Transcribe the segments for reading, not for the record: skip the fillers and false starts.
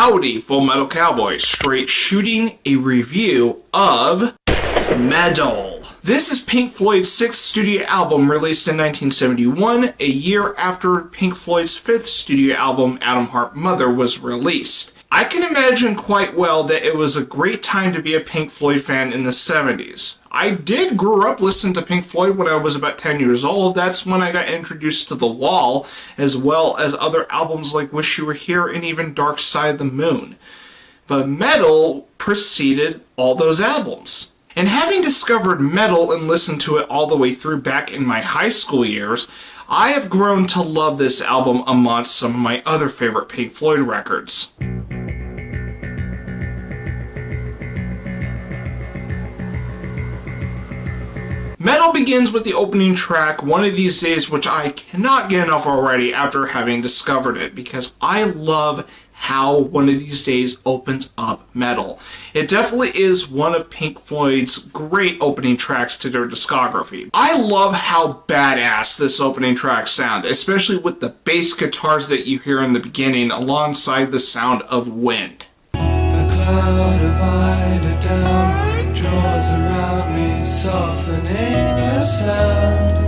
Howdy, Full Metal Cowboy, straight shooting a review of Meddle. This is Pink Floyd's sixth studio album, released in 1971, a year after Pink Floyd's fifth studio album, Atom Heart Mother, was released. I can imagine quite well that it was a great time to be a Pink Floyd fan in the 70s. I did grow up listening to Pink Floyd when I was about 10 years old. That's when I got introduced to The Wall, as well as other albums like Wish You Were Here and even Dark Side of the Moon. But Meddle preceded all those albums. And having discovered Meddle and listened to it all the way through back in my high school years, I have grown to love this album amongst some of my other favorite Pink Floyd records. Meddle begins with the opening track, One of These Days, which I cannot get enough already after having discovered it, because I love how One of These Days opens up Meddle. It definitely is one of Pink Floyd's great opening tracks to their discography. I love how badass this opening track sounds, especially with the bass guitars that you hear in the beginning alongside the sound of wind. A cloud divided down, draws around me, softening the sound.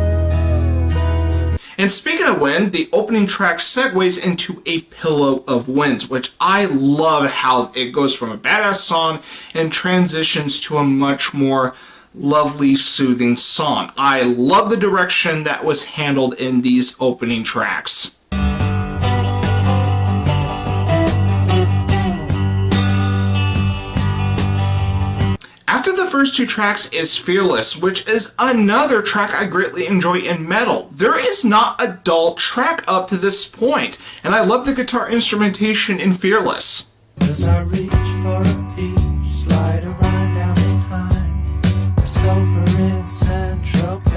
And speaking of wind, the opening track segues into A Pillow of Winds, which I love how it goes from a badass song and transitions to a much more lovely, soothing song. I love the direction that was handled in these opening tracks. After the first two tracks is Fearless, which is another track I greatly enjoy in Meddle. There is not a dull track up to this point, and I love the guitar instrumentation in Fearless. As I reach for a peach, slide a ride down behind the sofa in Tropez.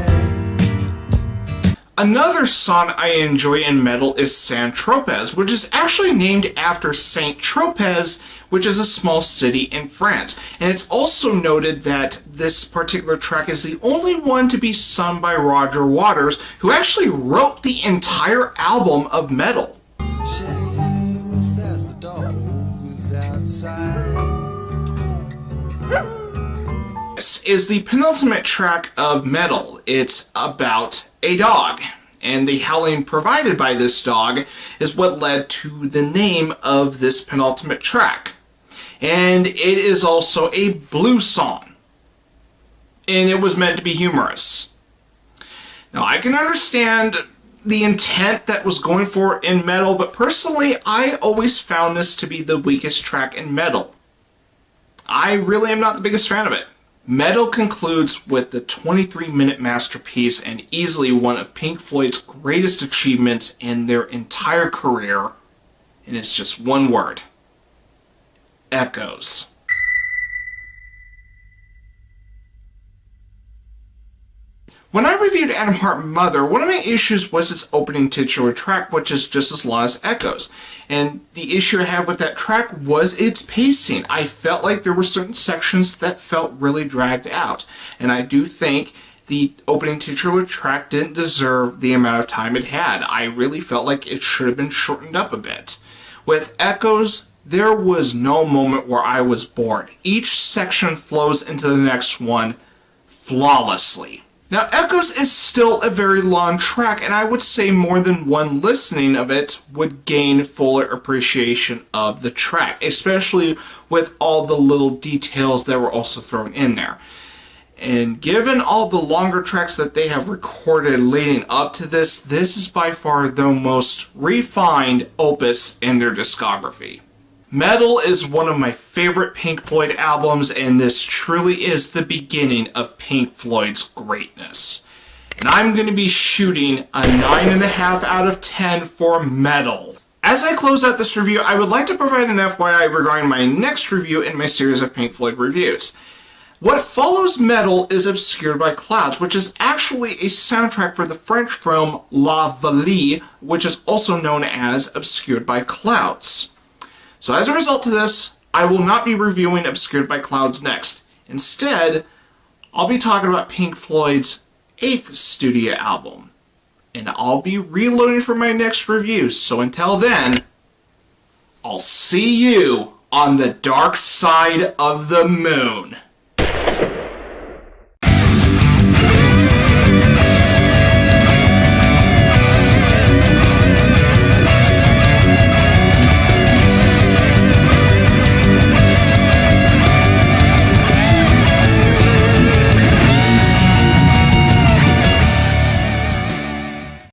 Another song I enjoy in Meddle is Tropez, which is actually named after Saint Tropez, which is a small city in France. And it's also noted that this particular track is the only one to be sung by Roger Waters, who actually wrote the entire album of Meddle. Shameless, that's the dog who's outside. This is the penultimate track of Meddle. It's about a dog, and the howling provided by this dog is what led to the name of this penultimate track. And it is also a blues song, and it was meant to be humorous. Now, I can understand the intent that was going for in Meddle, but personally, I always found this to be the weakest track in Meddle. I really am not the biggest fan of it. Meddle concludes with the 23-minute masterpiece and easily one of Pink Floyd's greatest achievements in their entire career, and it's just one word: echoes. When I reviewed Atom Heart Mother, one of my issues was its opening titular track, which is just as long as Echoes. And the issue I had with that track was its pacing. I felt like there were certain sections that felt really dragged out. And I do think the opening titular track didn't deserve the amount of time it had. I really felt like it should have been shortened up a bit. With Echoes, there was no moment where I was bored. Each section flows into the next one flawlessly. Now, Echoes is still a very long track, and I would say more than one listening of it would gain fuller appreciation of the track, especially with all the little details that were also thrown in there. And given all the longer tracks that they have recorded leading up to this, this is by far the most refined opus in their discography. Meddle is one of my favorite Pink Floyd albums, and this truly is the beginning of Pink Floyd's greatness. And I'm going to be shooting a 9.5 out of 10 for Meddle. As I close out this review, I would like to provide an FYI regarding my next review in my series of Pink Floyd reviews. What follows Meddle is Obscured by Clouds, which is actually a soundtrack for the French film La Vallée, which is also known as Obscured by Clouds. So as a result of this, I will not be reviewing Obscured by Clouds next. Instead, I'll be talking about Pink Floyd's 8th studio album. And I'll be reloading for my next review, so until then, I'll see you on the dark side of the moon.